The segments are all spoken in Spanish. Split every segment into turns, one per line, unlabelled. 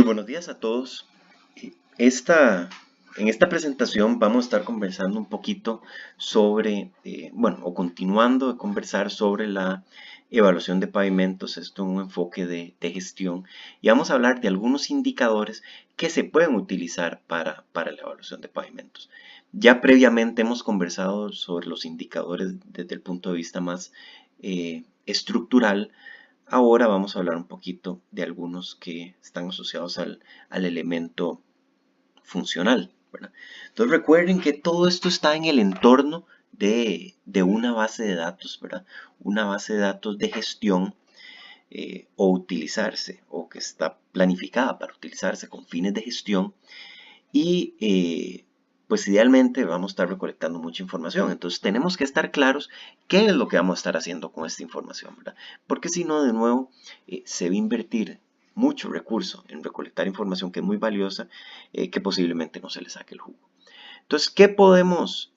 buenos días a todos. En esta presentación vamos a estar conversando un poquito sobre, o continuando de conversar sobre la evaluación de pavimentos, esto en un enfoque de gestión, y vamos a hablar de algunos indicadores que se pueden utilizar para la evaluación de pavimentos. Ya previamente hemos conversado sobre los indicadores desde el punto de vista más estructural. Ahora vamos a hablar un poquito de algunos que están asociados al elemento funcional, ¿verdad? Entonces recuerden que todo esto está en el entorno de una base de datos, ¿verdad? Una base de datos de gestión o utilizarse, o que está planificada para utilizarse con fines de gestión y pues idealmente vamos a estar recolectando mucha información. Entonces tenemos que estar claros qué es lo que vamos a estar haciendo con esta información, ¿verdad? Porque si no, de nuevo, se va a invertir mucho recurso en recolectar información que es muy valiosa, que posiblemente no se le saque el jugo. Entonces, qué podemos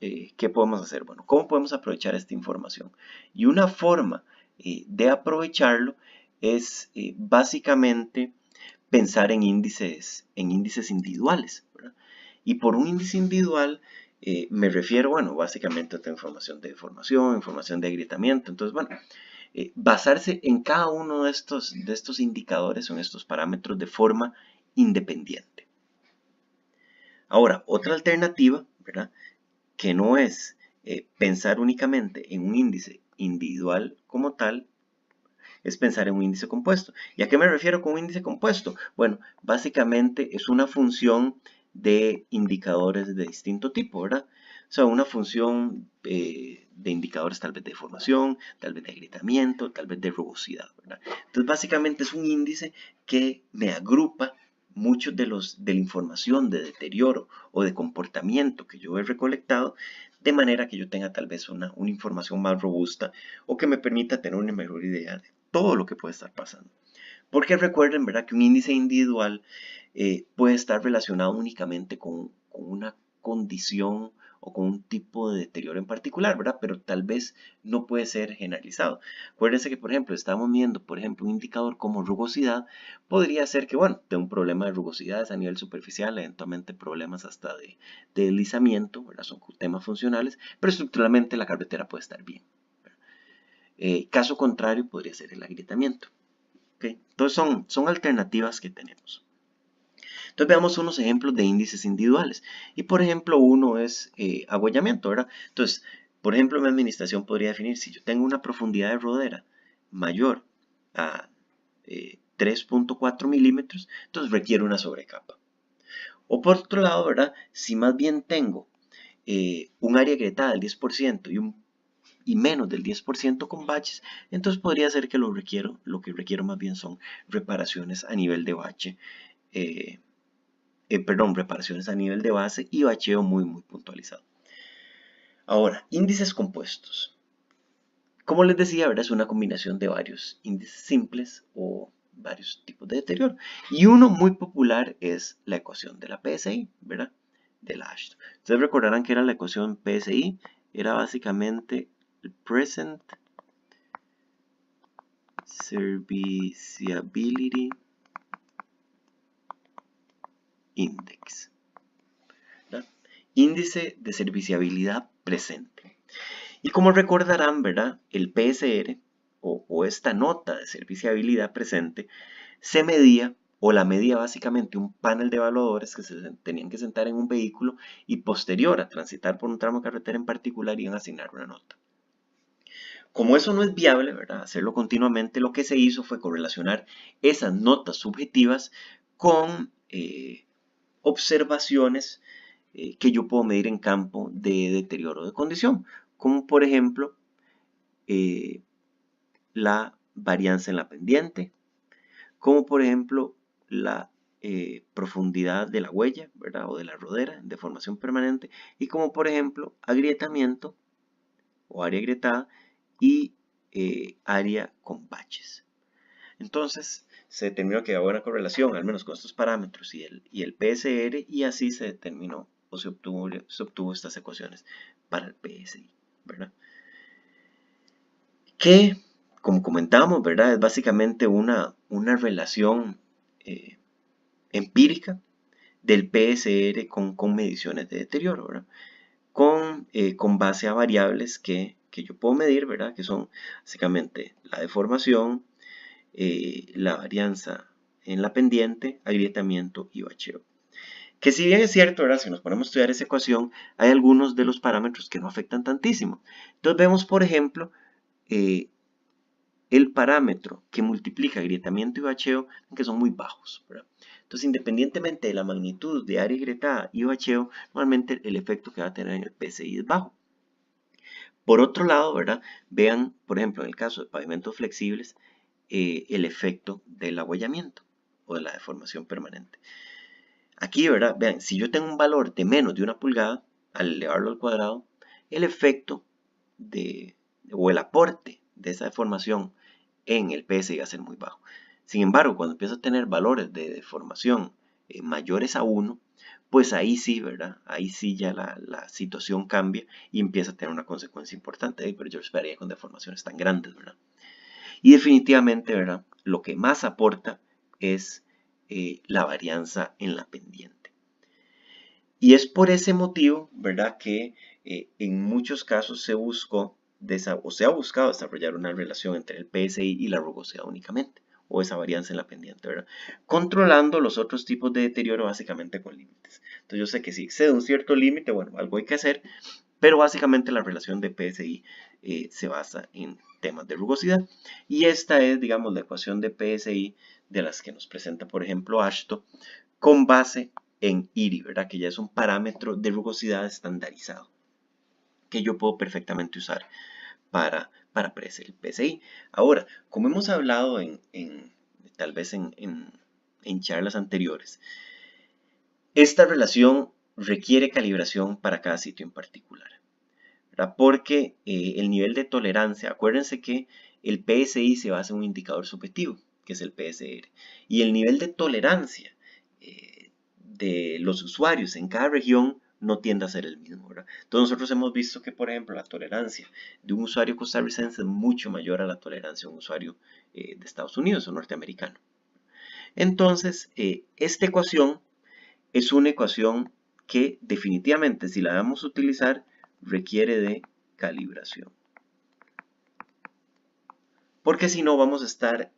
hacer? Bueno, ¿cómo podemos aprovechar esta información? Y una forma de aprovecharlo es básicamente pensar en índices individuales, ¿verdad? Y por un índice individual me refiero, bueno, básicamente a información de formación, información de agrietamiento. Entonces, bueno, basarse en cada uno de estos indicadores o en estos parámetros de forma independiente. Ahora, otra alternativa, ¿verdad? Que no es pensar únicamente en un índice individual como tal, es pensar en un índice compuesto. ¿Y a qué me refiero con un índice compuesto? Bueno, básicamente es una función de indicadores de distinto tipo, ¿verdad? O sea, una función de indicadores tal vez de formación, tal vez de agrietamiento, tal vez de rugosidad, ¿verdad? Entonces, básicamente es un índice que me agrupa muchos de la información de deterioro o de comportamiento que yo he recolectado, de manera que yo tenga tal vez una información más robusta o que me permita tener una mejor idea de todo lo que puede estar pasando. Porque recuerden, ¿verdad?, que un índice individual puede estar relacionado únicamente con una condición o con un tipo de deterioro en particular, ¿verdad? Pero tal vez no puede ser generalizado. Acuérdense que, por ejemplo, estamos viendo, por ejemplo, un indicador como rugosidad. Podría ser que, bueno, tenga un problema de rugosidades a nivel superficial, eventualmente problemas hasta de deslizamiento, ¿verdad? Son temas funcionales, pero estructuralmente la carretera puede estar bien. Caso contrario podría ser el agrietamiento. ¿Okay? Entonces son alternativas que tenemos. Entonces veamos unos ejemplos de índices individuales. Y por ejemplo uno es abollamiento, ¿verdad? Entonces, por ejemplo, mi administración podría definir si yo tengo una profundidad de rodera mayor a 3.4 milímetros, entonces requiere una sobrecapa. O por otro lado, ¿verdad? Si más bien tengo un área agrietada del 10% y menos del 10% con baches, entonces podría ser que lo que requiero más bien son reparaciones a nivel de bache, reparaciones a nivel de base y bacheo muy puntualizado. Ahora, índices compuestos. Como les decía, ¿verdad? Es una combinación de varios índices simples o varios tipos de deterioro. Y uno muy popular es la ecuación de la PSI, ¿verdad? De la Ashton. Ustedes recordarán que era la ecuación PSI, era básicamente el Present Serviceability Index, ¿verdad? Índice de serviciabilidad presente. Y como recordarán, ¿verdad? El PSR o esta nota de serviciabilidad presente se medía o la medía básicamente un panel de evaluadores que se tenían que sentar en un vehículo y posterior a transitar por un tramo de carretera en particular iban a asignar una nota. Como eso no es viable, ¿verdad? Hacerlo continuamente, lo que se hizo fue correlacionar esas notas subjetivas con observaciones que yo puedo medir en campo de deterioro de condición, como por ejemplo la varianza en la pendiente, como por ejemplo la profundidad de la huella, ¿verdad? O de la rodera de formación permanente, y como por ejemplo agrietamiento o área agrietada y área con baches. Entonces se determinó que había buena correlación, al menos con estos parámetros y el PSR, y así se determinó o se obtuvo estas ecuaciones para el PSI, ¿verdad? Que, como comentábamos, ¿verdad? Es básicamente una relación empírica del PSR con mediciones de deterioro, ¿verdad? Con base a variables que yo puedo medir, ¿verdad? Que son básicamente la deformación, la varianza en la pendiente, agrietamiento y bacheo. Que si bien es cierto, ¿verdad? Si nos ponemos a estudiar esa ecuación, hay algunos de los parámetros que no afectan tantísimo. Entonces vemos, por ejemplo, eh, el parámetro que multiplica agrietamiento y bacheo, que son muy bajos, ¿verdad? Entonces, independientemente de la magnitud de área agrietada y bacheo, normalmente el efecto que va a tener en el PSI es bajo. Por otro lado, ¿verdad? Vean, por ejemplo, en el caso de pavimentos flexibles, el efecto del abollamiento o de la deformación permanente. Aquí, ¿verdad? Vean, si yo tengo un valor de menos de 1 pulgada, al elevarlo al cuadrado, el efecto o el aporte de esa deformación en el PSI va a ser muy bajo. Sin embargo, cuando empiezo a tener valores de deformación mayores a 1, pues ahí sí, ¿verdad? Ahí sí ya la situación cambia y empieza a tener una consecuencia importante, pero yo esperaría con deformaciones tan grandes, ¿verdad? Y definitivamente, ¿verdad? Lo que más aporta es la varianza en la pendiente. Y es por ese motivo, ¿verdad? Que en muchos casos se buscó o se ha buscado desarrollar una relación entre el PSI y la rugosidad únicamente, o esa varianza en la pendiente, ¿verdad? Controlando los otros tipos de deterioro básicamente con límites. Entonces yo sé que si excede un cierto límite, bueno, algo hay que hacer, pero básicamente la relación de PSI se basa en temas de rugosidad. Y esta es, digamos, la ecuación de PSI de las que nos presenta, por ejemplo, Ashto, con base en IRI, ¿verdad? Que ya es un parámetro de rugosidad estandarizado que yo puedo perfectamente usar para predecir el PSI. Ahora, como hemos hablado tal vez en charlas anteriores, esta relación requiere calibración para cada sitio en particular, ¿verdad? Porque el nivel de tolerancia, acuérdense que el PSI se basa en un indicador subjetivo, que es el PSR, y el nivel de tolerancia de los usuarios en cada región no tiende a ser el mismo, ¿verdad? Entonces nosotros hemos visto que, por ejemplo, la tolerancia de un usuario costarricense es mucho mayor a la tolerancia de un usuario de Estados Unidos o norteamericano. Entonces, esta ecuación es una ecuación que definitivamente, si la vamos a utilizar, requiere de calibración. Porque si no, vamos a estar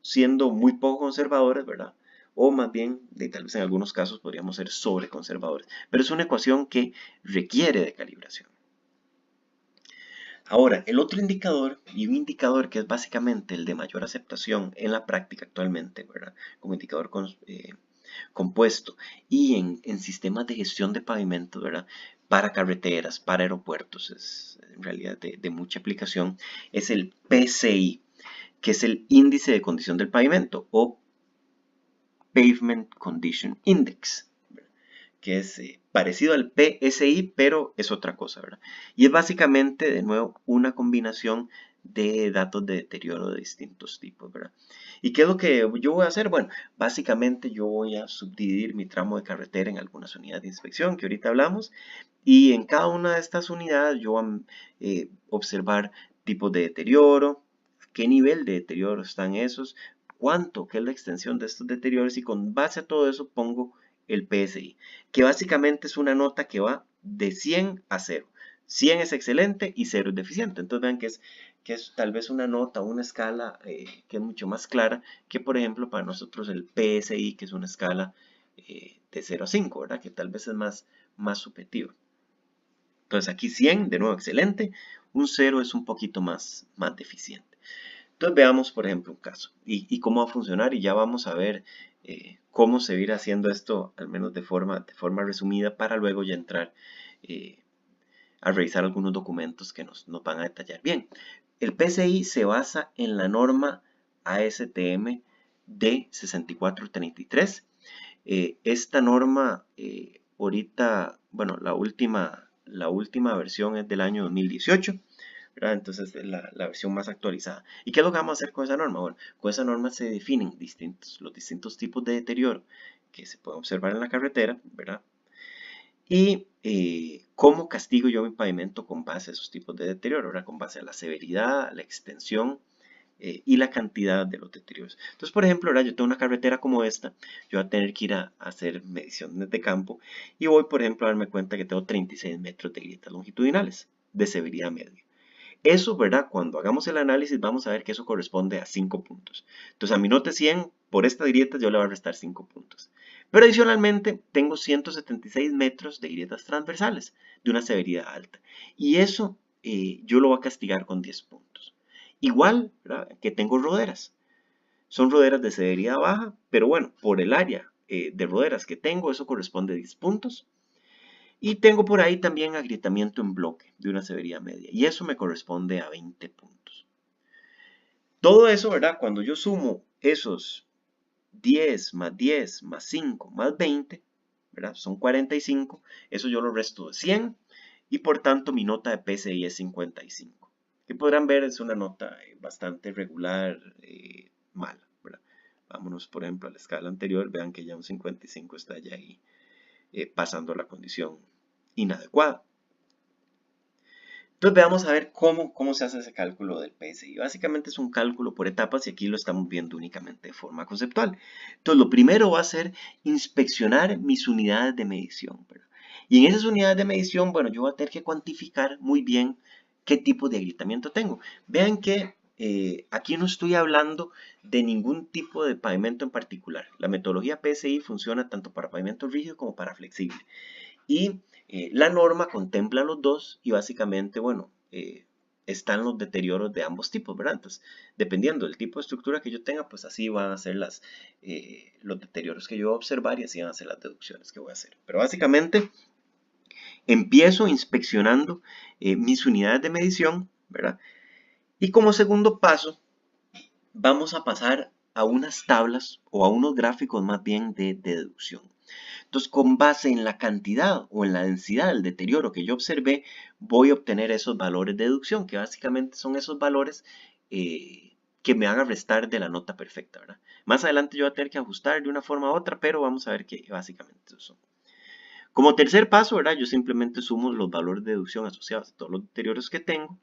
siendo muy poco conservadores, ¿verdad? O más bien, tal vez en algunos casos podríamos ser sobreconservadores. Pero es una ecuación que requiere de calibración. Ahora, el otro indicador, y un indicador que es básicamente el de mayor aceptación en la práctica actualmente, ¿verdad? Como indicador compuesto y en sistemas de gestión de pavimentos, ¿verdad? Para carreteras, para aeropuertos, es en realidad de mucha aplicación, es el PCI, que es el índice de condición del pavimento o Pavement Condition Index, ¿verdad? Que es parecido al PSI, pero es otra cosa, ¿verdad? Y es básicamente, de nuevo, una combinación de datos de deterioro de distintos tipos, ¿verdad? ¿Y qué es lo que yo voy a hacer? Bueno, básicamente yo voy a subdividir mi tramo de carretera en algunas unidades de inspección que ahorita hablamos y en cada una de estas unidades yo voy a observar tipos de deterioro, a qué nivel de deterioro están esos, cuánto, qué es la extensión de estos deterioros y con base a todo eso pongo el PSI, que básicamente es una nota que va de 100 a 0. 100 es excelente y 0 es deficiente. Entonces vean que es tal vez una nota, una escala que es mucho más clara que por ejemplo para nosotros el PSI, que es una escala de 0 a 5, ¿verdad? Que tal vez es más subjetiva. Entonces aquí 100, de nuevo excelente, un 0 es un poquito más deficiente. Entonces veamos por ejemplo un caso y cómo va a funcionar y ya vamos a ver cómo se irá haciendo esto, al menos de forma resumida, para luego ya entrar a revisar algunos documentos que nos van a detallar. Bien, el PCI se basa en la norma ASTM D6433. Esta norma ahorita, bueno, la última versión es del año 2018. ¿Verdad? Entonces es la versión más actualizada. ¿Y qué es lo que vamos a hacer con esa norma? Bueno, con esa norma se definen los distintos tipos de deterioro que se pueden observar en la carretera, ¿verdad? Y cómo castigo yo mi pavimento con base a esos tipos de deterioro, ¿verdad? Con base a la severidad, a la extensión y la cantidad de los deterioros. Entonces, por ejemplo, ahora yo tengo una carretera como esta, yo voy a tener que ir a hacer mediciones de campo y voy, por ejemplo, a darme cuenta que tengo 36 metros de grietas longitudinales de severidad media. Eso, ¿verdad? Cuando hagamos el análisis vamos a ver que eso corresponde a 5 puntos. Entonces a mi nota 100, por estas grietas yo le voy a restar 5 puntos. Pero adicionalmente tengo 176 metros de grietas transversales de una severidad alta. Y eso yo lo voy a castigar con 10 puntos. Igual, ¿verdad? Que tengo roderas. Son roderas de severidad baja, pero bueno, por el área de roderas que tengo, eso corresponde a 10 puntos. Y tengo por ahí también agrietamiento en bloque de una severidad media. Y eso me corresponde a 20 puntos. Todo eso, ¿verdad? Cuando yo sumo esos 10 más 5 más 20, ¿verdad? Son 45. Eso yo lo resto de 100. Y por tanto mi nota de PSI es 55. Que podrán ver es una nota bastante regular, mala, ¿verdad? Vámonos por ejemplo a la escala anterior. Vean que ya un 55 está ya ahí pasando la condición inadecuada. Entonces veamos a ver cómo se hace ese cálculo del PSI. Básicamente es un cálculo por etapas y aquí lo estamos viendo únicamente de forma conceptual. Entonces lo primero va a ser inspeccionar mis unidades de medición, ¿verdad? Y en esas unidades de medición, bueno, yo voy a tener que cuantificar muy bien qué tipo de agrietamiento tengo. Vean que aquí no estoy hablando de ningún tipo de pavimento en particular. La metodología PSI funciona tanto para pavimento rígido como para flexible. Y la norma contempla los dos y básicamente, bueno, están los deterioros de ambos tipos, ¿verdad? Entonces, dependiendo del tipo de estructura que yo tenga, pues así van a ser los deterioros que yo voy a observar y así van a ser las deducciones que voy a hacer. Pero básicamente, empiezo inspeccionando mis unidades de medición, ¿verdad? Y como segundo paso, vamos a pasar a unas tablas o a unos gráficos más bien de deducción. Entonces, con base en la cantidad o en la densidad del deterioro que yo observé, voy a obtener esos valores de deducción, que básicamente son esos valores que me hagan restar de la nota perfecta, ¿verdad? Más adelante yo voy a tener que ajustar de una forma u otra, pero vamos a ver que básicamente eso son. Como tercer paso, ¿verdad? Yo simplemente sumo los valores de deducción asociados a todos los deterioros que tengo.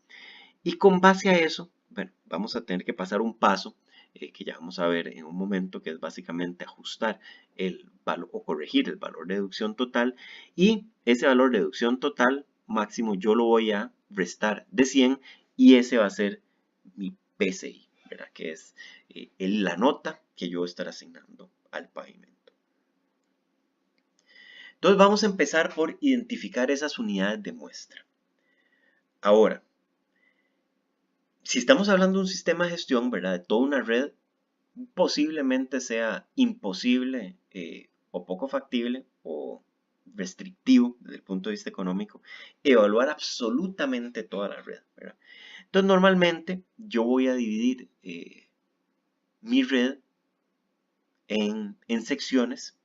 Y con base a eso, bueno, vamos a tener que pasar un paso que ya vamos a ver en un momento, que es básicamente ajustar el valor o corregir el valor de deducción total. Y ese valor de deducción total máximo yo lo voy a restar de 100 y ese va a ser mi PSI, ¿verdad? Que es la nota que yo voy a estar asignando al pavimento. Entonces vamos a empezar por identificar esas unidades de muestra. Ahora, si estamos hablando de un sistema de gestión, ¿verdad? De toda una red, posiblemente sea imposible o poco factible o restrictivo desde el punto de vista económico evaluar absolutamente toda la red, ¿verdad? Entonces normalmente yo voy a dividir mi red en secciones.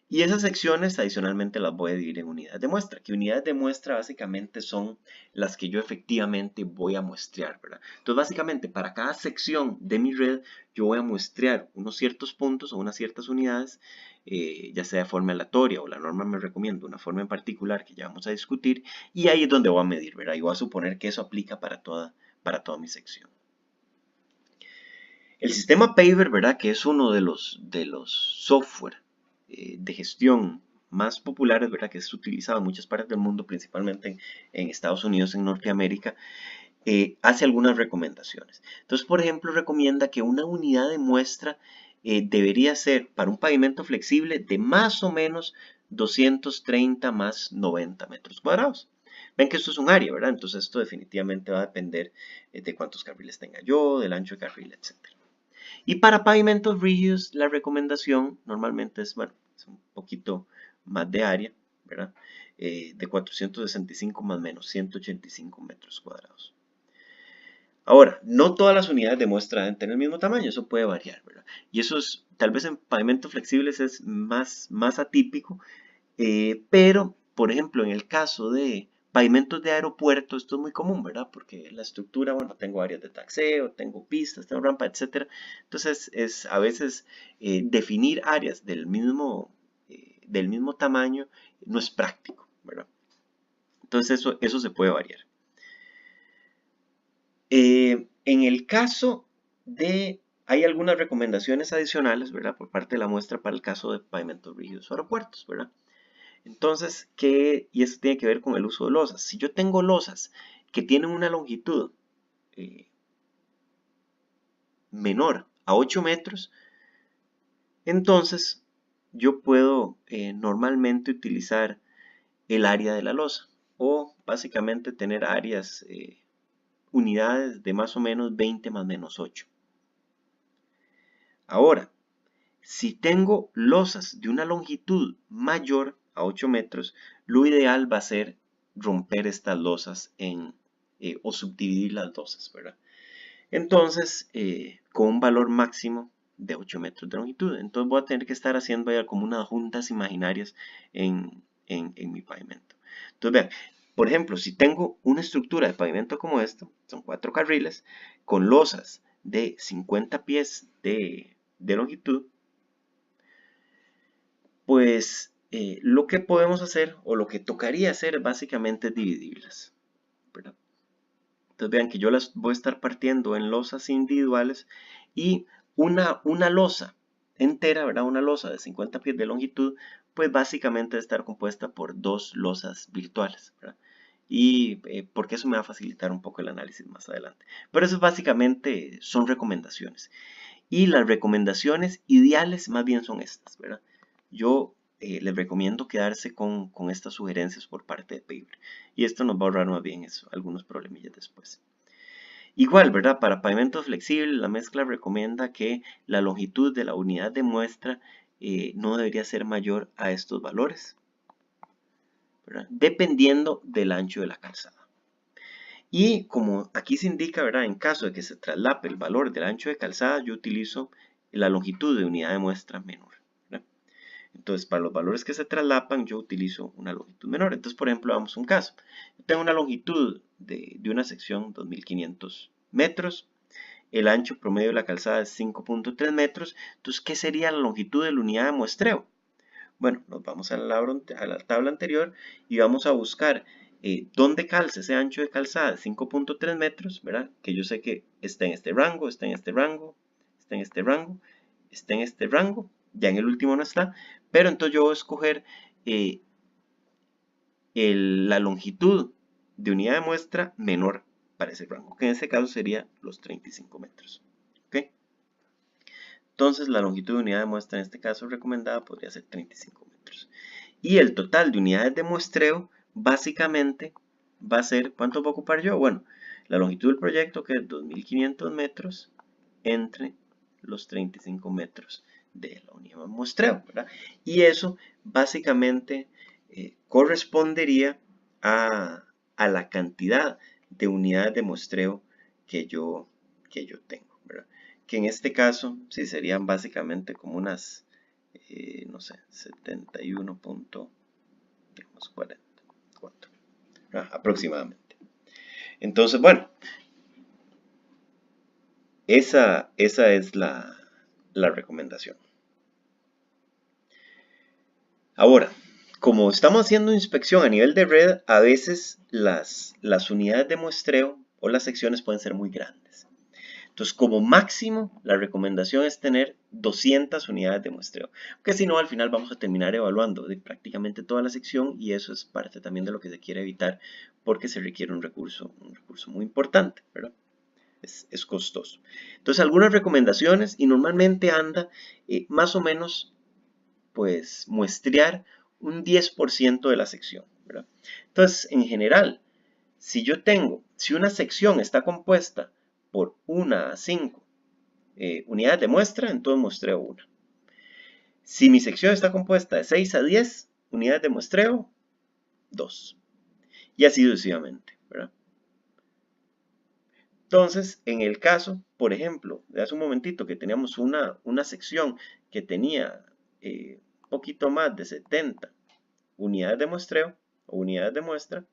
Y esas secciones adicionalmente las voy a dividir en unidades de muestra, que unidades de muestra básicamente son las que yo efectivamente voy a muestrear, ¿verdad? Entonces básicamente para cada sección de mi red yo voy a muestrear unos ciertos puntos o unas ciertas unidades, ya sea de forma aleatoria o la norma me recomienda una forma en particular que ya vamos a discutir, y ahí es donde voy a medir, ¿verdad? Y voy a suponer que eso aplica para toda mi sección. El sistema Paver, ¿verdad? Que es uno de los software de gestión más populares, ¿verdad? Que es utilizado en muchas partes del mundo, principalmente en Estados Unidos, en Norteamérica, hace algunas recomendaciones. Entonces, por ejemplo, recomienda que una unidad de muestra debería ser para un pavimento flexible de más o menos 230 más 90 metros cuadrados. Ven que esto es un área, ¿verdad? Entonces esto definitivamente va a depender de cuántos carriles tenga yo, del ancho de carril, etc. Y para pavimentos rígidos, la recomendación normalmente es, bueno, es un poquito más de área, ¿verdad? De 465 más menos 185 metros cuadrados. Ahora, no todas las unidades de muestra deben tener el mismo tamaño, eso puede variar, ¿verdad? Y eso es, tal vez en pavimentos flexibles es más atípico, pero, por ejemplo, en el caso de pavimentos de aeropuerto, esto es muy común, ¿verdad? Porque la estructura, bueno, tengo áreas de taxeo, tengo pistas, tengo rampa, etc. Entonces, es a veces definir áreas del mismo tamaño no es práctico, ¿verdad? Entonces, eso se puede variar. En el caso hay algunas recomendaciones adicionales, ¿verdad? Por parte de la muestra para el caso de pavimentos rígidos o aeropuertos, ¿verdad? Entonces, y esto tiene que ver con el uso de losas. Si yo tengo losas que tienen una longitud menor a 8 metros, entonces yo puedo normalmente utilizar el área de la losa o básicamente tener áreas, unidades de más o menos 20 más menos 8. Ahora, si tengo losas de una longitud mayor a 8 metros, lo ideal va a ser romper estas losas o subdividir las losas, ¿verdad? Entonces, con un valor máximo de 8 metros de longitud. Entonces voy a tener que estar haciendo ya como unas juntas imaginarias en mi pavimento. Entonces vean, por ejemplo, si tengo una estructura de pavimento como esta, son 4 carriles, con losas de 50 pies de longitud, pues lo que podemos hacer o lo que tocaría hacer básicamente es dividirlas, ¿verdad? Entonces vean que yo las voy a estar partiendo en losas individuales y una losa entera, ¿verdad? Una losa de 50 pies de longitud, pues básicamente debe estar compuesta por 2 losas virtuales, ¿verdad? Y porque eso me va a facilitar un poco el análisis más adelante. Pero eso básicamente son recomendaciones. Y las recomendaciones ideales más bien son estas, ¿verdad? Yo les recomiendo quedarse con estas sugerencias por parte de Paver. Y esto nos va a ahorrar más bien eso, algunos problemillas después. Igual, ¿verdad? Para pavimentos flexibles, la mezcla recomienda que la longitud de la unidad de muestra no debería ser mayor a estos valores, ¿verdad? Dependiendo del ancho de la calzada. Y como aquí se indica, ¿verdad? En caso de que se traslape el valor del ancho de calzada, yo utilizo la longitud de unidad de muestra menor, ¿verdad? Entonces, para los valores que se traslapan, yo utilizo una longitud menor. Entonces, por ejemplo, vamos a un caso. Yo tengo una longitud de una sección 2500 metros. El ancho promedio de la calzada es 5.3 metros. Entonces, ¿qué sería la longitud de la unidad de muestreo? Bueno, nos vamos a la tabla anterior y vamos a buscar dónde calza ese ancho de calzada de 5.3 metros, ¿verdad? Que yo sé que está en este rango, está en este rango, está en este rango, está en este rango. Ya en el último no está, pero entonces yo voy a escoger la longitud de unidad de muestra menor para ese rango, que en este caso sería los 35 metros. ¿Okay? Entonces la longitud de unidad de muestra en este caso recomendada podría ser 35 metros. Y el total de unidades de muestreo básicamente va a ser, ¿cuánto voy a ocupar yo? Bueno, la longitud del proyecto, que es 2500 metros entre los 35 metros de la unidad de muestreo, ¿verdad? Y eso básicamente correspondería a la cantidad de unidades de muestreo que yo tengo, ¿verdad? Que en este caso sí serían básicamente como unas, no sé, 71.44 aproximadamente. Entonces, bueno, esa es la recomendación. Ahora, como estamos haciendo inspección a nivel de red, a veces las unidades de muestreo o las secciones pueden ser muy grandes. Entonces, como máximo, la recomendación es tener 200 unidades de muestreo, porque si no, al final vamos a terminar evaluando de prácticamente toda la sección y eso es parte también de lo que se quiere evitar porque se requiere un recurso muy importante, ¿verdad? Es costoso. Entonces, algunas recomendaciones y normalmente anda más o menos, pues, muestrear un 10% de la sección, ¿verdad? Entonces, en general, si una sección está compuesta por 1 a 5 unidades de muestra, entonces muestreo 1. Si mi sección está compuesta de 6 a 10 unidades de muestreo, 2. Y así sucesivamente, ¿verdad? Entonces, en el caso, por ejemplo, de hace un momentito que teníamos una sección que tenía un poquito más de 70 unidades de muestreo o unidades de muestra,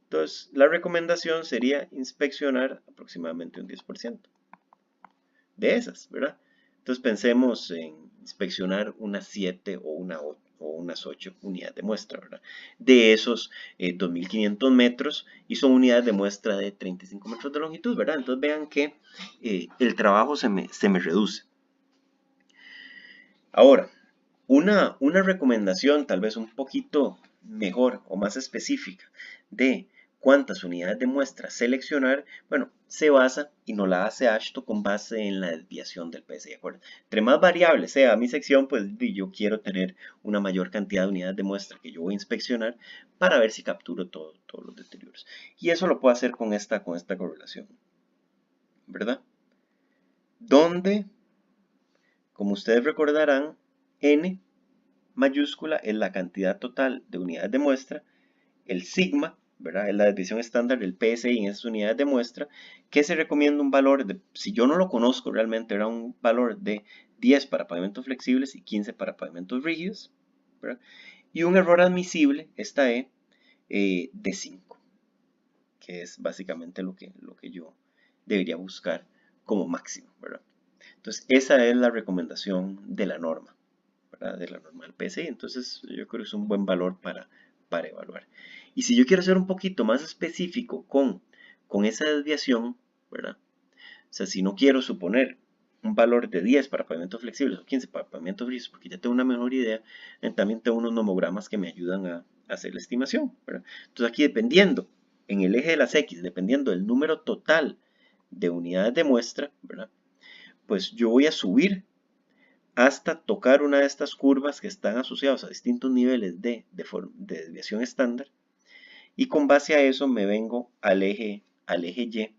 entonces la recomendación sería inspeccionar aproximadamente un 10% de esas, ¿verdad? Entonces pensemos en inspeccionar unas 7 o o unas 8 unidades de muestra, ¿verdad? De esos 2.500 metros, y son unidades de muestra de 35 metros de longitud, ¿verdad? Entonces vean que el trabajo se me reduce. Ahora, una recomendación tal vez un poquito mejor o más específica de cuántas unidades de muestra seleccionar, bueno, se basa y nos la hace AASHTO con base en la desviación del PSI, ¿de acuerdo? Entre más variable sea mi sección, pues yo quiero tener una mayor cantidad de unidades de muestra que yo voy a inspeccionar para ver si capturo todos los deterioros. Y eso lo puedo hacer con esta correlación, ¿verdad? Donde, como ustedes recordarán, N mayúscula es la cantidad total de unidades de muestra, el sigma, ¿verdad? Es la desviación estándar del PSI en esas unidades de muestra, que se recomienda un valor de, si yo no lo conozco realmente, era un valor de 10 para pavimentos flexibles y 15 para pavimentos rígidos, ¿verdad? Y un error admisible, esta E, de 5, que es básicamente lo que yo debería buscar como máximo, ¿verdad? Entonces, esa es la recomendación de la norma, ¿verdad? De la norma del PSI. Entonces, yo creo que es un buen valor para evaluar. Y si yo quiero ser un poquito más específico con esa desviación, ¿verdad? O sea, si no quiero suponer un valor de 10 para pavimentos flexibles o 15 para pavimentos rígidos, porque ya tengo una mejor idea, también tengo unos nomogramas que me ayudan a hacer la estimación, ¿verdad? Entonces aquí dependiendo, en el eje de las X, dependiendo del número total de unidades de muestra, ¿verdad? Pues yo voy a subir hasta tocar una de estas curvas que están asociadas a distintos niveles de desviación estándar, y con base a eso me vengo al eje Y,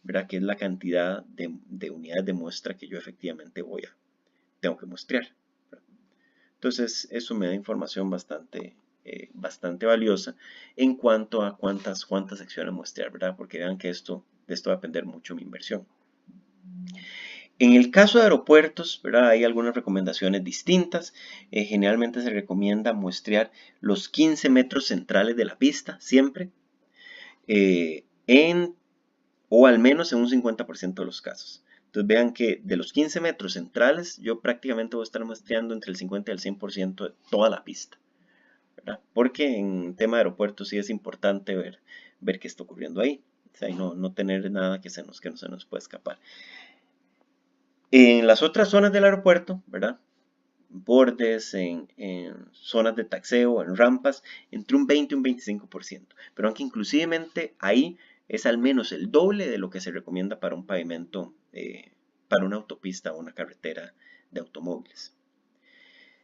¿verdad? Que es la cantidad de unidades de muestra que yo efectivamente tengo que muestrear, ¿verdad? Entonces eso me da información bastante valiosa en cuanto a cuántas secciones muestrear, ¿verdad? Porque vean que de esto va a depender mucho mi inversión. En el caso de aeropuertos, ¿verdad? Hay algunas recomendaciones distintas. Generalmente se recomienda muestrear los 15 metros centrales de la pista, siempre, o al menos en un 50% de los casos. Entonces vean que de los 15 metros centrales, yo prácticamente voy a estar muestreando entre el 50 y el 100% de toda la pista, ¿verdad? Porque en tema de aeropuertos sí es importante ver qué está ocurriendo ahí. O sea, y no tener nada que no se nos pueda escapar. En las otras zonas del aeropuerto, ¿verdad? Bordes, en zonas de taxeo, en rampas, entre un 20 y un 25%. Pero aunque inclusivemente ahí es al menos el doble de lo que se recomienda para un pavimento, para una autopista o una carretera de automóviles.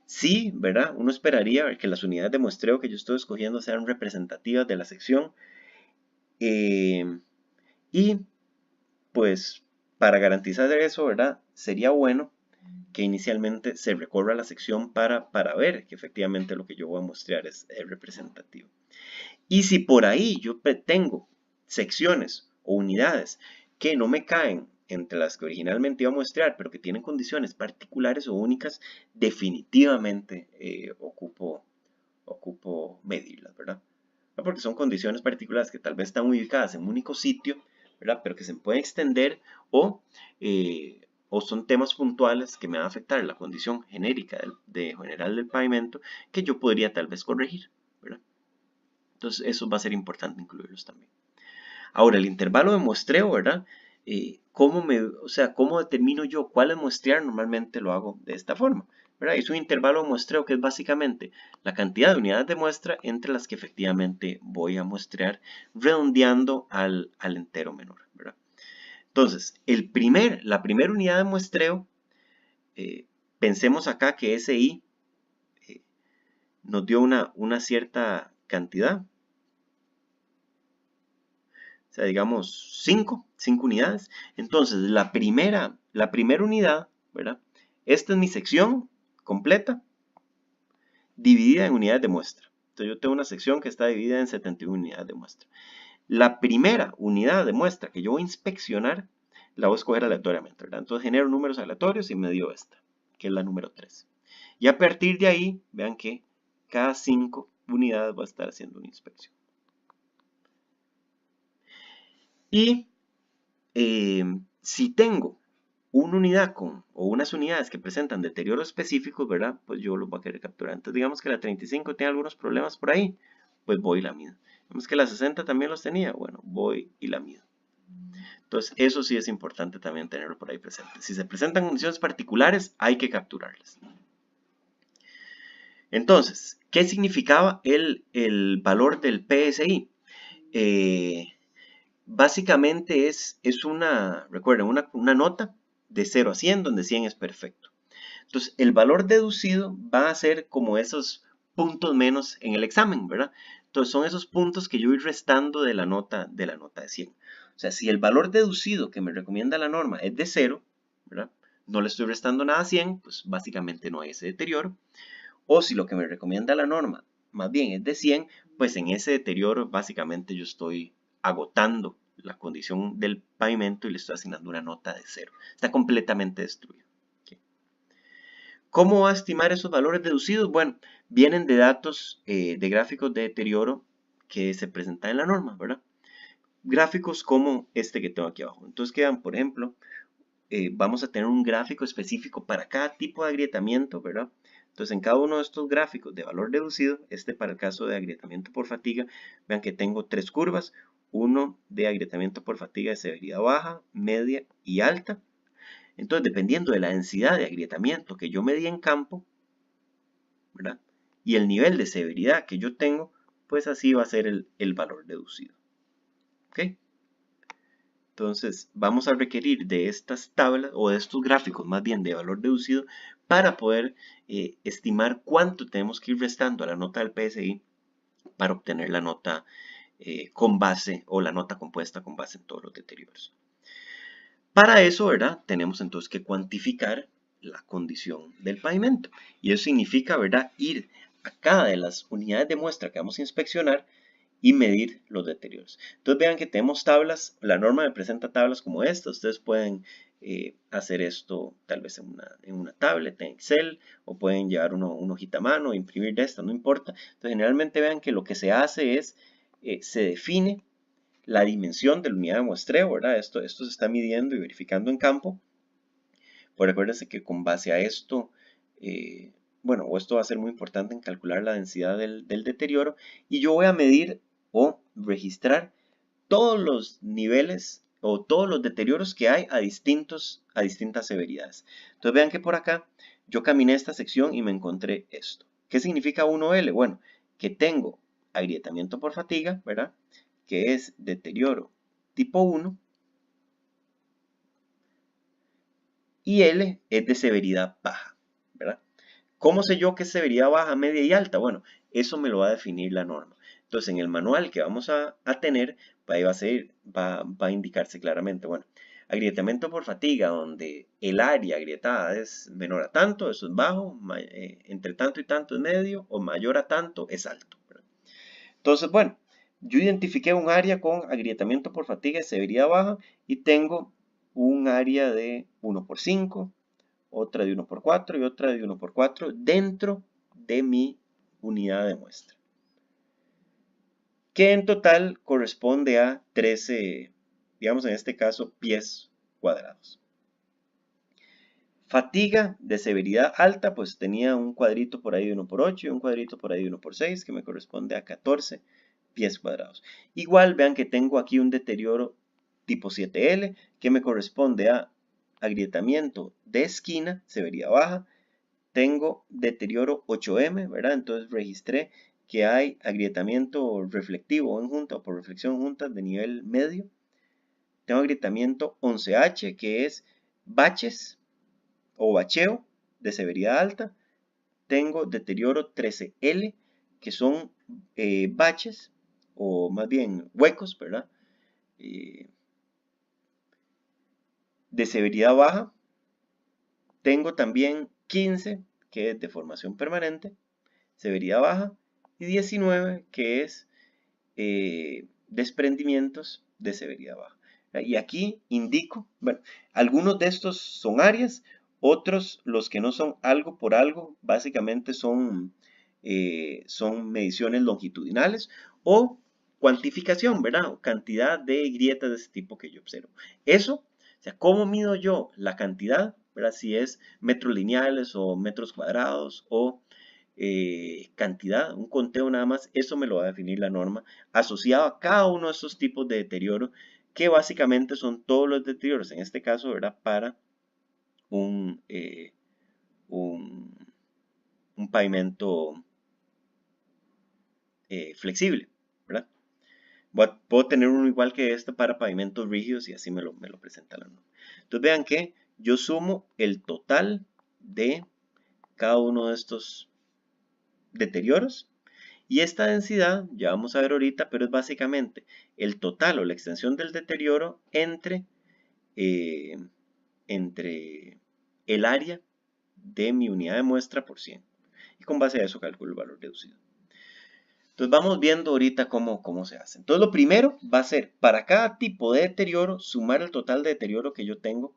Sí, ¿verdad? Uno esperaría que las unidades de muestreo que yo estoy escogiendo sean representativas de la sección. Y pues para garantizar eso, ¿verdad? Sería bueno que inicialmente se recorra la sección para ver que efectivamente lo que yo voy a muestrear es representativo. Y si por ahí yo tengo secciones o unidades que no me caen entre las que originalmente iba a muestrear, pero que tienen condiciones particulares o únicas, definitivamente ocupo medirlas, ¿verdad? Porque son condiciones particulares que tal vez están ubicadas en un único sitio, ¿verdad? Pero que se pueden extender o son temas puntuales que me van a afectar la condición genérica general del pavimento que yo podría tal vez corregir, ¿verdad? Entonces eso va a ser importante incluirlos también. Ahora, el intervalo de muestreo, ¿verdad? ¿Cómo determino yo cuál es muestrear? Normalmente lo hago de esta forma, ¿verdad? Es un intervalo de muestreo que es básicamente la cantidad de unidades de muestra entre las que efectivamente voy a muestrear, redondeando al entero menor, ¿verdad? Entonces, la primera unidad de muestreo, pensemos acá que ese I nos dio una cierta cantidad. O sea, digamos 5 unidades. Entonces, la primera unidad, ¿verdad? Esta es mi sección completa, dividida en unidades de muestra. Entonces, yo tengo una sección que está dividida en 71 unidades de muestra. La primera unidad de muestra que yo voy a inspeccionar, la voy a escoger aleatoriamente, ¿verdad? Entonces, genero números aleatorios y me dio esta, que es la número 3. Y a partir de ahí, vean que cada 5 unidades va a estar haciendo una inspección. Y si tengo una unidad o unas unidades que presentan deterioro específico, ¿verdad? Pues yo los voy a querer capturar. Entonces digamos que la 35 tiene algunos problemas por ahí, pues voy y la mido. Digamos que la 60 también los tenía, bueno, voy y la mido. Entonces eso sí es importante también tenerlo por ahí presente. Si se presentan condiciones particulares, hay que capturarlas. Entonces, ¿qué significaba el valor del PSI? Básicamente es una, recuerden, una nota de 0 a 100, donde 100 es perfecto. Entonces, el valor deducido va a ser como esos puntos menos en el examen, ¿verdad? Entonces, son esos puntos que yo voy restando de la nota de 100. O sea, si el valor deducido que me recomienda la norma es de 0, ¿verdad? No le estoy restando nada a 100, pues básicamente no hay ese deterioro. O si lo que me recomienda la norma más bien es de 100, pues en ese deterioro básicamente yo estoy agotando la condición del pavimento y le estoy asignando una nota de 0. Está completamente destruido. ¿Okay? ¿Cómo va a estimar esos valores deducidos? Bueno, vienen de datos de gráficos de deterioro que se presentan en la norma, ¿verdad? Gráficos como este que tengo aquí abajo. Entonces quedan, por ejemplo, vamos a tener un gráfico específico para cada tipo de agrietamiento, ¿verdad? Entonces, en cada uno de estos gráficos de valor deducido, para el caso de agrietamiento por fatiga, vean que tengo 3 curvas, uno de agrietamiento por fatiga de severidad baja, media y alta. Entonces, dependiendo de la densidad de agrietamiento que yo medí en campo, ¿verdad? Y el nivel de severidad que yo tengo, pues así va a ser el valor deducido. ¿Ok? Entonces, vamos a requerir de estas tablas o de estos gráficos, más bien de valor deducido, para poder estimar cuánto tenemos que ir restando a la nota del PSI para obtener la nota con base o la nota compuesta con base en todos los deterioros. Para eso, ¿verdad? Tenemos entonces que cuantificar la condición del pavimento. Y eso significa, ¿verdad? Ir a cada de las unidades de muestra que vamos a inspeccionar y medir los deterioros. Entonces vean que tenemos tablas, la norma me presenta tablas como esta, ustedes pueden hacer esto tal vez en una tablet, en Excel, o pueden llevar una hojita a mano, imprimir de esta, no importa. Entonces generalmente vean que lo que se hace es, se define la dimensión de la unidad de muestreo, ¿verdad? Esto se está midiendo y verificando en campo. Pues recuérdense que con base a esto, bueno, esto va a ser muy importante en calcular la densidad del deterioro, y yo voy a medir o registrar todos los niveles o todos los deterioros que hay a distintas severidades. Entonces vean que por acá yo caminé esta sección y me encontré esto. ¿Qué significa 1L? Bueno, que tengo agrietamiento por fatiga, ¿verdad? Que es deterioro tipo 1, y L es de severidad baja, ¿verdad? ¿Cómo sé yo qué es severidad baja, media y alta? Bueno, eso me lo va a definir la norma. Entonces, en el manual que vamos a tener, ahí va a indicarse claramente, bueno, agrietamiento por fatiga, donde el área agrietada es menor a tanto, eso es bajo, entre tanto y tanto es medio, o mayor a tanto es alto, ¿verdad? Entonces, bueno, yo identifiqué un área con agrietamiento por fatiga de severidad baja y tengo un área de 1 por 5, otra de 1 por 4 y otra de 1 por 4 dentro de mi unidad de muestra, que en total corresponde a 13, digamos en este caso, pies cuadrados. Fatiga de severidad alta, pues tenía un cuadrito por ahí de 1 por 8 y un cuadrito por ahí de 1 por 6, que me corresponde a 14 pies cuadrados. Igual vean que tengo aquí un deterioro tipo 7L, que me corresponde a agrietamiento de esquina, severidad baja. Tengo deterioro 8M, ¿verdad? Entonces registré que hay agrietamiento reflectivo en junta o por reflexión junta de nivel medio. Tengo agrietamiento 11H, que es baches o bacheo de severidad alta. Tengo deterioro 13L, que son baches o más bien huecos, ¿verdad? De severidad baja. Tengo también 15, que es deformación permanente, severidad baja, y 19, que es desprendimientos de severidad baja. Y aquí indico, bueno, algunos de estos son áreas, otros, los que no son algo por algo, básicamente son mediciones longitudinales o cuantificación, ¿verdad? O cantidad de grietas de ese tipo que yo observo. Eso O sea, ¿cómo mido yo la cantidad? ¿Verdad? Si es metros lineales o metros cuadrados o cantidad, un conteo nada más, eso me lo va a definir la norma asociado a cada uno de estos tipos de deterioro, que básicamente son todos los deterioros, en este caso, ¿verdad? Para un, un, un pavimento flexible, ¿verdad? Puedo tener uno igual que este para pavimentos rígidos y así me lo presenta la norma. Entonces vean que yo sumo el total de cada uno de estos deterioros y esta densidad, ya vamos a ver ahorita, pero es básicamente el total o la extensión del deterioro entre el área de mi unidad de muestra por 100. Y con base a eso calculo el valor reducido. Entonces vamos viendo ahorita cómo se hace. Entonces lo primero va a ser para cada tipo de deterioro sumar el total de deterioro que yo tengo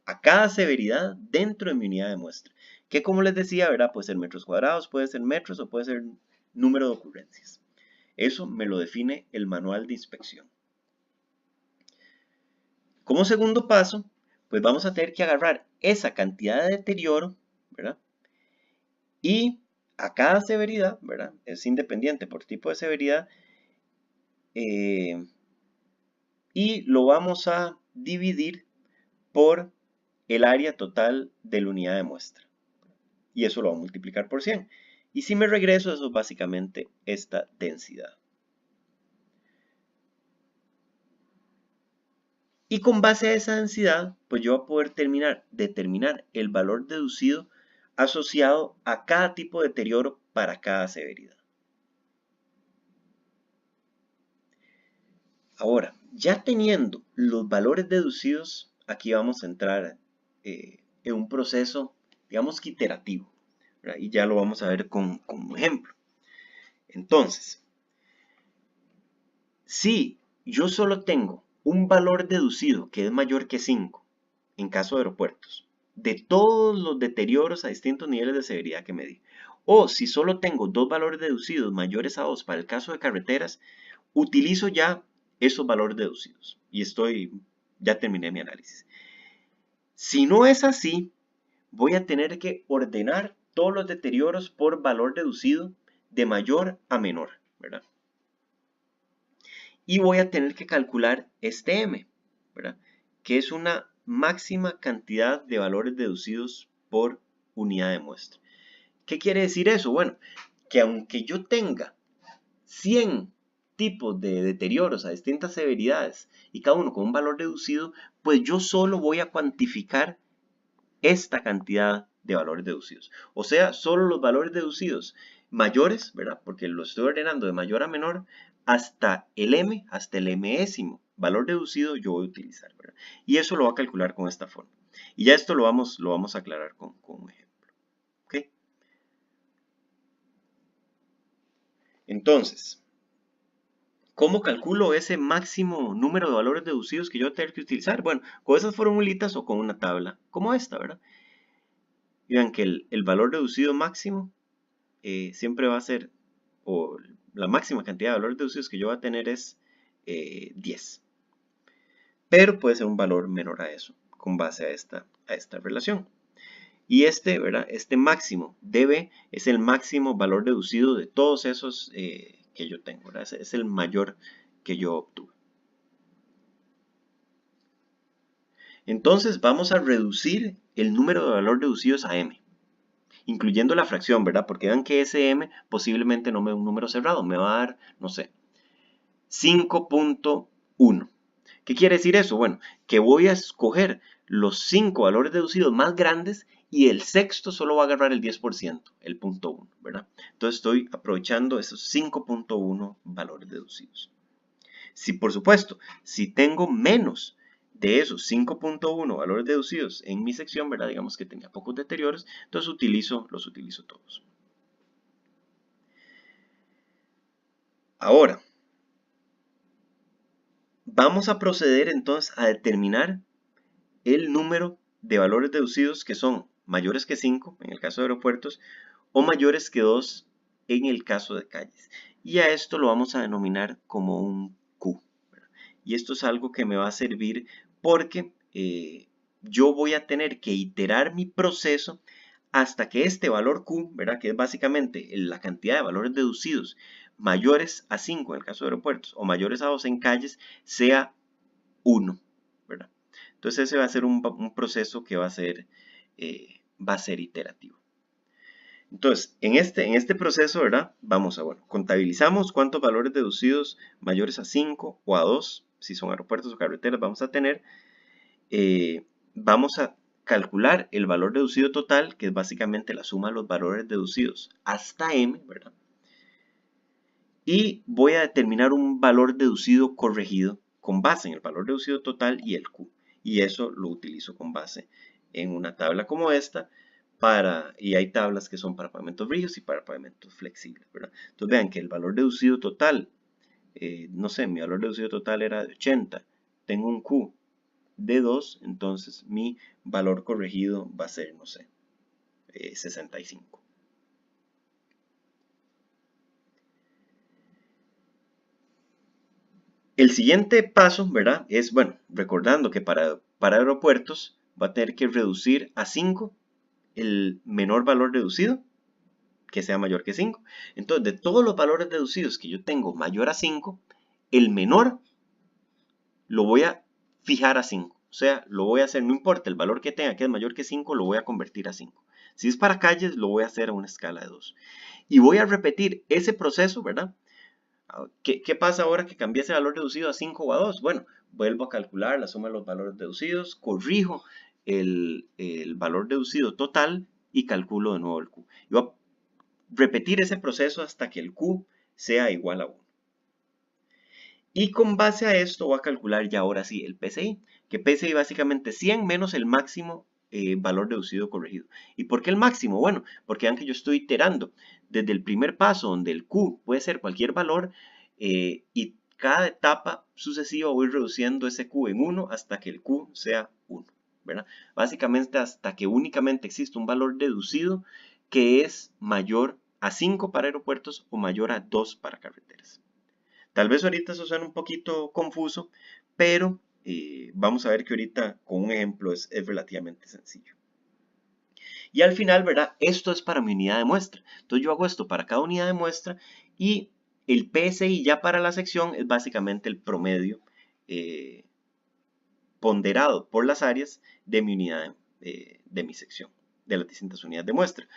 a cada severidad dentro de mi unidad de muestra. Que como les decía, ¿verdad? Puede ser metros cuadrados, puede ser metros o puede ser número de ocurrencias. Eso me lo define el manual de inspección. Como segundo paso, pues vamos a tener que agarrar esa cantidad de deterioro, ¿verdad? Y a cada severidad, ¿verdad? Es independiente por tipo de severidad. Y lo vamos a dividir por el área total de la unidad de muestra. Y eso lo va a multiplicar por 100. Y si me regreso, eso es básicamente esta densidad. Y con base a esa densidad, pues yo voy a poder determinar el valor deducido asociado a cada tipo de deterioro para cada severidad. Ahora, ya teniendo los valores deducidos, aquí vamos a entrar en un proceso, digamos que iterativo, ¿verdad? Y ya lo vamos a ver con un ejemplo. Entonces, si yo solo tengo un valor deducido que es mayor que 5 en caso de aeropuertos, de todos los deterioros a distintos niveles de severidad que me di, o si solo tengo dos valores deducidos mayores a 2 para el caso de carreteras, utilizo ya esos valores deducidos y ya terminé mi análisis. Si no es así, voy a tener que ordenar todos los deterioros por valor deducido de mayor a menor, ¿verdad? Y voy a tener que calcular este M, ¿verdad? Que es una máxima cantidad de valores deducidos por unidad de muestra. ¿Qué quiere decir eso? Bueno, que aunque yo tenga 100 tipos de deterioros a distintas severidades y cada uno con un valor reducido, pues yo solo voy a cuantificar esta cantidad de valores deducidos. O sea, solo los valores deducidos mayores, ¿verdad? Porque lo estoy ordenando de mayor a menor, hasta el M, hasta el mésimo valor deducido yo voy a utilizar, ¿verdad? Y eso lo va a calcular con esta forma. Y ya esto lo vamos a aclarar con un ejemplo. ¿Ok? Entonces, ¿cómo calculo ese máximo número de valores deducidos que yo voy a tener que utilizar? Bueno, con esas formulitas o con una tabla como esta, ¿verdad? Y vean que el valor reducido máximo siempre va a ser, o la máxima cantidad de valores deducidos que yo voy a tener es 10. Pero puede ser un valor menor a eso, con base a esta relación. Y ¿verdad? Este máximo dB es el máximo valor deducido de todos esos que yo tengo, ¿verdad? Es el mayor que yo obtuve. Entonces vamos a reducir el número de valores deducidos a m, incluyendo la fracción, ¿verdad? Porque vean que ese m posiblemente no me dé un número cerrado, me va a dar, no sé, 5.1. ¿Qué quiere decir eso? Bueno, que voy a escoger los 5 valores deducidos más grandes y el sexto solo va a agarrar el 10%, el punto 1, ¿verdad? Entonces estoy aprovechando esos 5.1 valores deducidos. Si, por supuesto, si tengo menos de esos 5.1 valores deducidos en mi sección, ¿verdad? Digamos que tenía pocos deterioros, entonces los utilizo todos. Ahora, vamos a proceder entonces a determinar el número de valores deducidos que son mayores que 5 en el caso de aeropuertos o mayores que 2 en el caso de calles. Y a esto lo vamos a denominar como un Q, ¿verdad? Y esto es algo que me va a servir porque yo voy a tener que iterar mi proceso hasta que este valor Q, ¿verdad? Que es básicamente la cantidad de valores deducidos mayores a 5 en el caso de aeropuertos o mayores a 2 en calles, sea 1, ¿verdad? Entonces ese va a ser un proceso que va a ser iterativo. Entonces, en este proceso, ¿verdad? Vamos a, bueno, contabilizamos cuántos valores deducidos mayores a 5 o a 2, si son aeropuertos o carreteras, vamos a tener. Vamos a calcular el valor deducido total, que es básicamente la suma de los valores deducidos hasta m, ¿verdad? Y voy a determinar un valor deducido corregido con base en el valor deducido total y el Q. Y eso lo utilizo con base en una tabla como esta, y hay tablas que son para pavimentos rígidos y para pavimentos flexibles, ¿verdad? Entonces vean que el valor deducido total, no sé, mi valor deducido total era de 80, tengo un Q de 2, entonces mi valor corregido va a ser, no sé, 65. El siguiente paso, ¿verdad? Es, bueno, recordando que para aeropuertos va a tener que reducir a 5 el menor valor deducido, que sea mayor que 5. Entonces, de todos los valores deducidos que yo tengo mayor a 5, el menor lo voy a fijar a 5. O sea, lo voy a hacer, no importa el valor que tenga, que es mayor que 5, lo voy a convertir a 5. Si es para calles, lo voy a hacer a una escala de 2. Y voy a repetir ese proceso, ¿verdad? ¿Qué pasa ahora que cambié ese valor deducido a 5 o a 2? Bueno, vuelvo a calcular la suma de los valores deducidos, corrijo el valor deducido total y calculo de nuevo el Q. Y voy a repetir ese proceso hasta que el Q sea igual a 1. Y con base a esto voy a calcular ya ahora sí el PCI, que PCI básicamente 100 menos el máximo valor deducido corregido. ¿Y por qué el máximo? Bueno, porque vean que yo estoy iterando desde el primer paso donde el Q puede ser cualquier valor y cada etapa sucesiva voy reduciendo ese Q en 1 hasta que el Q sea 1, ¿verdad? Básicamente hasta que únicamente existe un valor deducido que es mayor a 5 para aeropuertos o mayor a 2 para carreteras. Tal vez ahorita eso suena un poquito confuso, pero vamos a ver que ahorita con un ejemplo es relativamente sencillo. Y al final, ¿verdad? Esto es para mi unidad de muestra. Entonces yo hago esto para cada unidad de muestra y el PSI ya para la sección es básicamente el promedio ponderado por las áreas de mi unidad de mi sección, de las distintas unidades de muestra.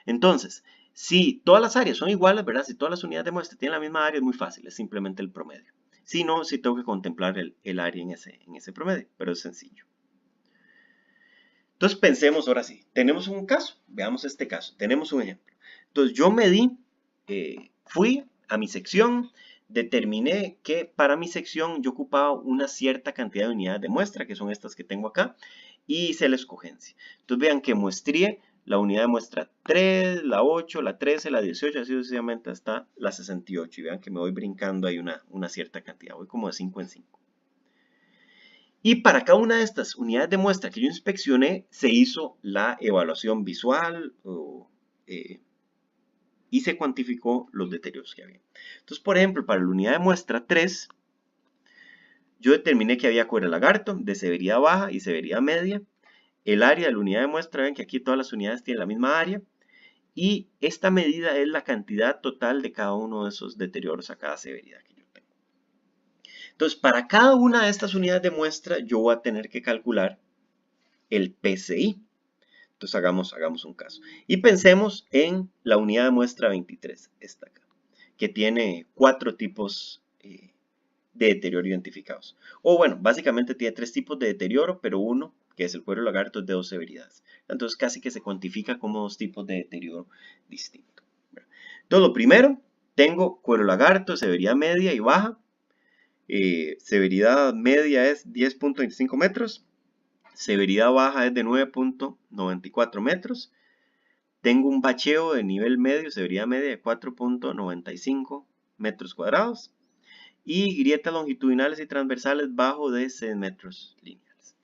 Entonces, si todas las áreas son iguales, ¿verdad? Si todas las unidades de muestra tienen la misma área, es muy fácil, es simplemente el promedio. Si no, sí tengo que contemplar el área en ese promedio, pero es sencillo. Entonces pensemos ahora sí, tenemos un caso, veamos este caso, tenemos un ejemplo. Entonces yo medí, fui a mi sección, determiné que para mi sección yo ocupaba una cierta cantidad de unidades de muestra, que son estas que tengo acá, y hice la escogencia. Entonces vean que muestré la unidad de muestra 3, la 8, la 13, la 18, así sucesivamente hasta la 68. Y vean que me voy brincando ahí una cierta cantidad, voy como de 5 en 5. Y para cada una de estas unidades de muestra que yo inspeccioné, se hizo la evaluación visual y se cuantificó los deterioros que había. Entonces, por ejemplo, para la unidad de muestra 3, yo determiné que había cuero lagarto de severidad baja y severidad media. El área de la unidad de muestra, ven que aquí todas las unidades tienen la misma área. Y esta medida es la cantidad total de cada uno de esos deterioros a cada severidad que yo tengo. Entonces, para cada una de estas unidades de muestra, yo voy a tener que calcular el PCI. Entonces, hagamos un caso. Y pensemos en la unidad de muestra 23, esta acá, que tiene 4 tipos de deterioro identificados. O bueno, básicamente tiene 3 tipos de deterioro, pero uno, que es el cuero lagarto, es de 2 severidades. Entonces casi que se cuantifica como 2 tipos de deterioro distintos. Entonces lo primero, tengo cuero lagarto, severidad media y baja. Severidad media es 10.25 metros. Severidad baja es de 9.94 metros. Tengo un bacheo de nivel medio, severidad media de 4.95 metros cuadrados. Y grietas longitudinales y transversales bajo de 6 metros lineales.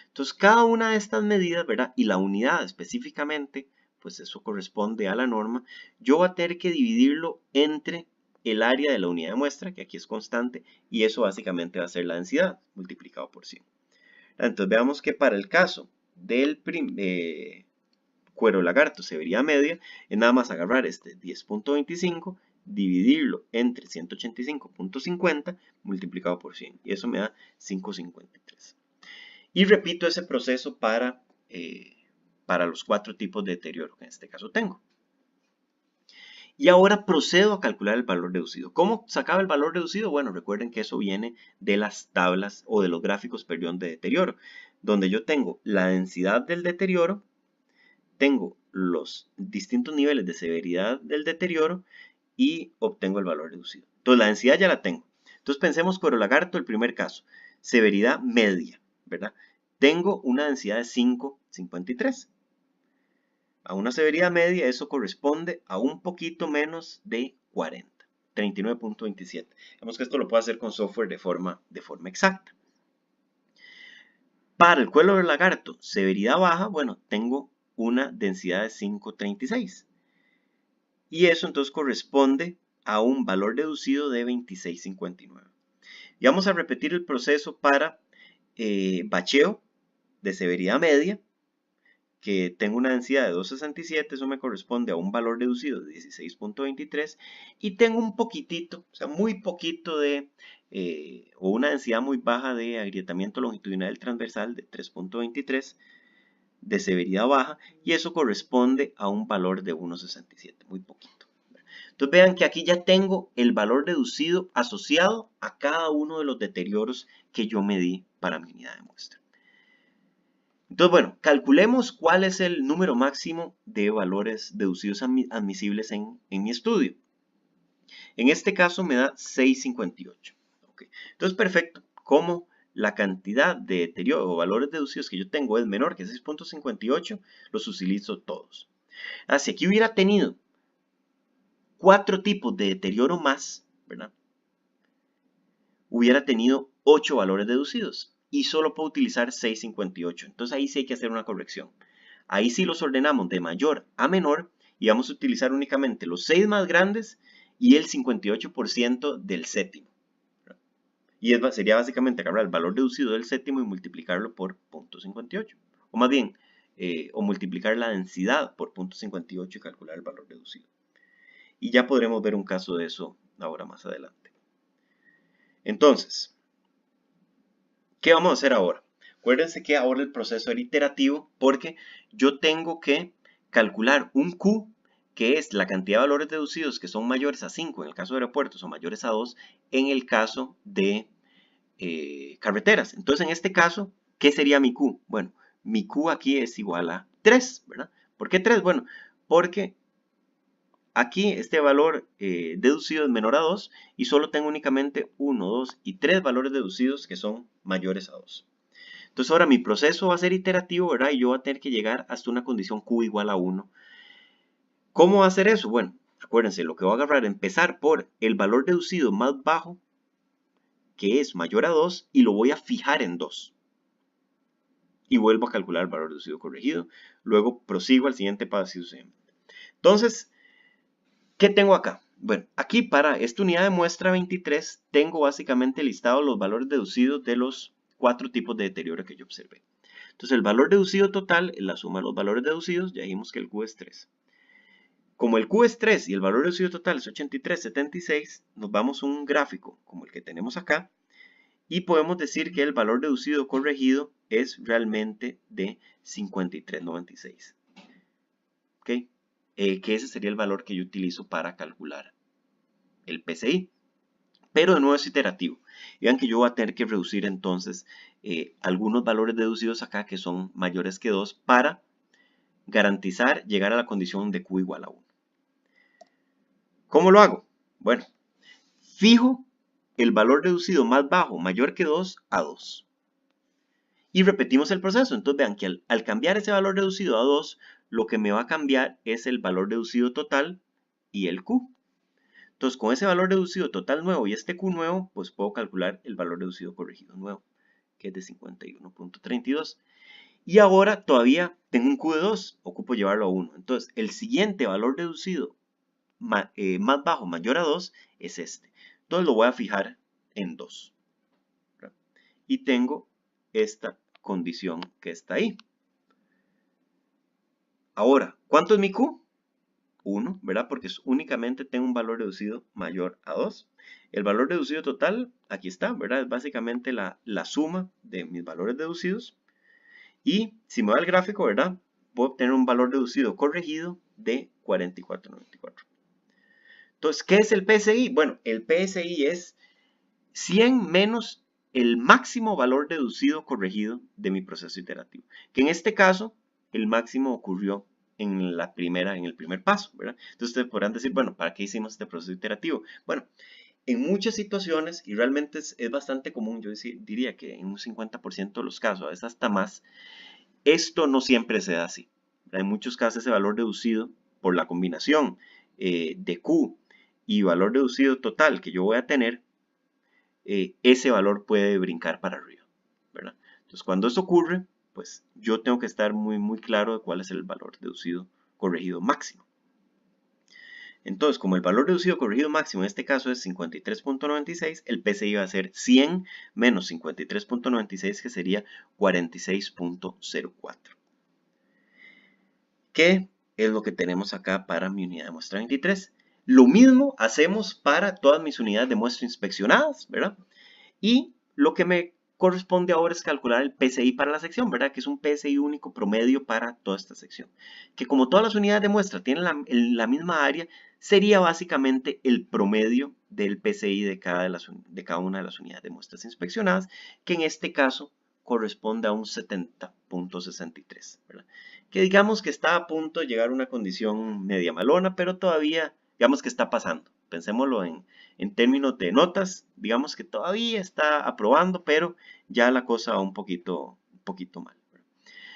Entonces, cada una de estas medidas, ¿verdad? Y la unidad específicamente, pues eso corresponde a la norma. Yo voy a tener que dividirlo entre el área de la unidad de muestra, que aquí es constante, y eso básicamente va a ser la densidad multiplicado por 100. Entonces veamos que para el caso del cuero lagarto severidad media, es nada más agarrar este 10.25, dividirlo entre 185.50 multiplicado por 100. Y eso me da 5.53. Y repito ese proceso para los 4 tipos de deterioro que en este caso tengo. Y ahora procedo a calcular el valor reducido. ¿Cómo sacaba el valor reducido? Bueno, recuerden que eso viene de las tablas o de los gráficos, perdón, de deterioro, donde yo tengo la densidad del deterioro, tengo los distintos niveles de severidad del deterioro y obtengo el valor reducido. Entonces la densidad ya la tengo. Entonces pensemos cuero lagarto, el primer caso, severidad media, ¿verdad? Tengo una densidad de 5.53. A una severidad media eso corresponde a un poquito menos de 40, 39.27. Vemos que esto lo puedo hacer con software de forma exacta. Para el cuero lagarto, severidad baja, bueno, tengo una densidad de 5.36. Y eso entonces corresponde a un valor reducido de 26.59. Y vamos a repetir el proceso para bacheo de severidad media, que tengo una densidad de 2.67, eso me corresponde a un valor reducido de 16.23, y tengo un poquitito, o sea, muy poquito o una densidad muy baja de agrietamiento longitudinal transversal de 3.23 de severidad baja, y eso corresponde a un valor de 1.67, muy poquito. Entonces vean que aquí ya tengo el valor reducido asociado a cada uno de los deterioros que yo medí para mi unidad de muestra. Entonces, bueno, calculemos cuál es el número máximo de valores deducidos admisibles en mi estudio. En este caso me da 6.58. Okay. Entonces, perfecto. Como la cantidad de deterioro o valores deducidos que yo tengo es menor que 6.58, los utilizo todos. Si aquí hubiera tenido 4 tipos de deterioro más, ¿verdad? Hubiera tenido 8 valores deducidos y solo puedo utilizar 6.58. Entonces ahí sí hay que hacer una corrección. Ahí sí los ordenamos de mayor a menor y vamos a utilizar únicamente los 6 más grandes y el 58% del séptimo. Y sería básicamente agarrar el valor reducido del séptimo y multiplicarlo por 0.58. O más bien, o multiplicar la densidad por 0.58 y calcular el valor reducido. Y ya podremos ver un caso de eso ahora más adelante. Entonces, ¿qué vamos a hacer ahora? Acuérdense que ahora el proceso era iterativo porque yo tengo que calcular un Q, que es la cantidad de valores deducidos que son mayores a 5 en el caso de aeropuertos o mayores a 2 en el caso de carreteras. Entonces, en este caso, ¿qué sería mi Q? Bueno, mi Q aquí es igual a 3, ¿verdad? ¿Por qué 3? Bueno, porque aquí este valor deducido es menor a 2 y solo tengo únicamente 1, 2 y 3 valores deducidos que son mayores a 2. Entonces ahora mi proceso va a ser iterativo, ¿verdad? Y yo voy a tener que llegar hasta una condición Q igual a 1. ¿Cómo va a hacer eso? Bueno, acuérdense, lo que voy a agarrar es empezar por el valor deducido más bajo, que es mayor a 2, y lo voy a fijar en 2. Y vuelvo a calcular el valor reducido corregido. Luego prosigo al siguiente paso y sucesivamente. Entonces, ¿qué tengo acá? Bueno, aquí para esta unidad de muestra 23 tengo básicamente listados los valores deducidos de los 4 tipos de deterioro que yo observé. Entonces el valor deducido total es la suma de los valores deducidos, ya dijimos que el Q es 3. Como el Q es 3 y el valor reducido total es 83.76, nos vamos a un gráfico como el que tenemos acá y podemos decir que el valor reducido corregido es realmente de 53.96. ¿Ok? Que ese sería el valor que yo utilizo para calcular el PCI. Pero de nuevo es iterativo. Vean que yo voy a tener que reducir entonces algunos valores deducidos acá que son mayores que 2 para garantizar llegar a la condición de Q igual a 1. ¿Cómo lo hago? Bueno, fijo el valor reducido más bajo mayor que 2 a 2. Y repetimos el proceso. Entonces vean que al cambiar ese valor reducido a 2, lo que me va a cambiar es el valor reducido total y el Q. Entonces, con ese valor reducido total nuevo y este Q nuevo, pues puedo calcular el valor reducido corregido nuevo, que es de 51.32. Y ahora todavía tengo un Q de 2, ocupo llevarlo a 1. Entonces, el siguiente valor reducido más bajo, mayor a 2, es este. Entonces, lo voy a fijar en 2. ¿Verdad? Y tengo esta condición que está ahí. Ahora, ¿cuánto es mi Q? 1, ¿verdad? Porque únicamente tengo un valor reducido mayor a 2. El valor reducido total, aquí está, ¿verdad? Es básicamente la suma de mis valores deducidos. Y si me va al gráfico, ¿verdad? Puedo obtener un valor reducido corregido de 44.94. Entonces, ¿qué es el PSI? Bueno, el PSI es 100 menos el máximo valor deducido corregido de mi proceso iterativo. Que en este caso, el máximo ocurrió en el primer paso, ¿verdad? Entonces ustedes podrán decir, bueno, ¿para qué hicimos este proceso iterativo? Bueno, en muchas situaciones, y realmente es bastante común, yo diría que en un 50% de los casos, a veces hasta más, esto no siempre se da así. En muchos casos ese valor reducido por la combinación de Q y valor reducido total que yo voy a tener, ese valor puede brincar para arriba, ¿verdad? Entonces, cuando esto ocurre, pues yo tengo que estar muy claro de cuál es el valor deducido corregido máximo. Entonces, como el valor reducido corregido máximo en este caso es 53.96, el PSI va a ser 100 menos 53.96, que sería 46.04. ¿Qué es lo que tenemos acá para mi unidad de muestra 23? Lo mismo hacemos para todas mis unidades de muestra inspeccionadas, ¿verdad? Y lo que me corresponde ahora es calcular el PSI para la sección, ¿verdad? Que es un PSI único promedio para toda esta sección. Que como todas las unidades de muestra tienen la misma área, sería básicamente el promedio del PSI de cada una de las unidades de muestras inspeccionadas, que en este caso corresponde a un 70.63, ¿verdad? Que digamos que está a punto de llegar a una condición media malona, pero todavía digamos que está pasando. Pensémoslo en términos de notas, digamos que todavía está aprobando, pero ya la cosa va un poquito mal.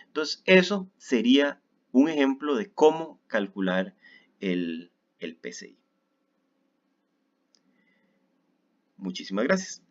Entonces, eso sería un ejemplo de cómo calcular el PSI. Muchísimas gracias.